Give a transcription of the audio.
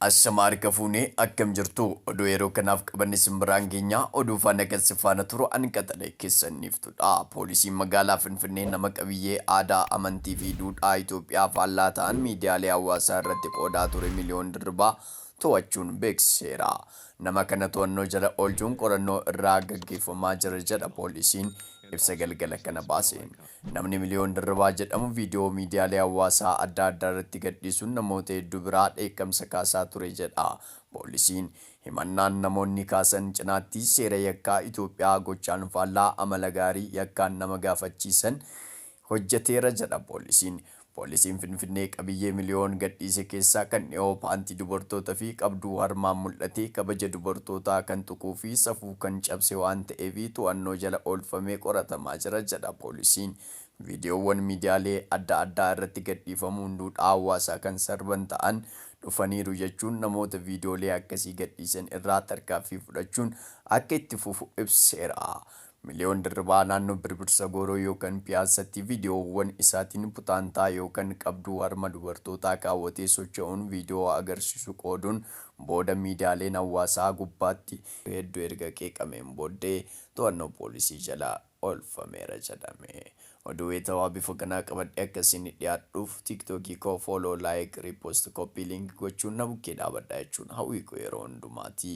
Ashamaa Finfinnee akkam jirtu oduu yeroo kanaaf qabanne simbiraan keenya oduu faana kan sifaana turu ani qaxalee keessaniiftudha. Poolisiin magaalaa Finfinnee nama qabiyyee aadaa amantii fi duudhaa Itoophiyaa faallaa ta'an miidiyaalee hawaasaa irratti qoodaa ture Miliyoon Dirribaa to'achuun beeksiseera. Nama kana to'annoo jala oolchuun qorannoo irraa gaggeeffamaa jira jedha poolisiin ibsa galgala kana baaseen. Namni Miliyoon Dirribaa jedhamu viidiyoo miidiyaalee hawaasaa adda addaa irratti gadhiisuun namoota hedduu biraa dheekkamsa kaasaa ture jedha. Poolisiin himannaan namoonni kaasan cinaatti seera yakkaa Itoophiyaa gochaan faallaa amala gaarii yakkaan nama gaafachiisan hojjeteera jedha poolisiin. Poolisiin Finfinnee qabiyyee Miliyoon gadhiise keessaa kan dhiyoo paantii dubartoota fi qabduu harmaan mul'ate kabaja dubartootaa kan tuquu fi safuu kan cabse waan ta'eef to'annoo jala oolfamee qoratamaa jira jedha poolisiin. Viidiyoowwan miidiyaalee adda addaa irratti gadhiifamuun duudhaa hawaasaa kan sarban ta'an dhufaniiru jechuun namoota viidiyoolee akkasii gadhiisan irraa tarkaanfii fudhachuun akka itti fufu ibseera. Miliyoon Dirribaa naannoo birbirsa gooroo yookaan piyaasatti viidiyoowwan isaatiin putaantaa yookaan qabduu harma dubartootaa kaawwatee socho'uun viidiyoo agarsiisu qooduun booda miidiyaaleen hawaasaa gubbaatti hedduu erga qeeqameen booddee to'annoo poolisii jala oolfameera jedhame. Oduu eetawaa bifa kanaa qabadhe akkasiin dhiyaadhuuf tiiktookii koo fooloo laayik riipoost koppii liink gochuun na bukkee dhaabadha jechuun hawwii koo yeroo hundumaati.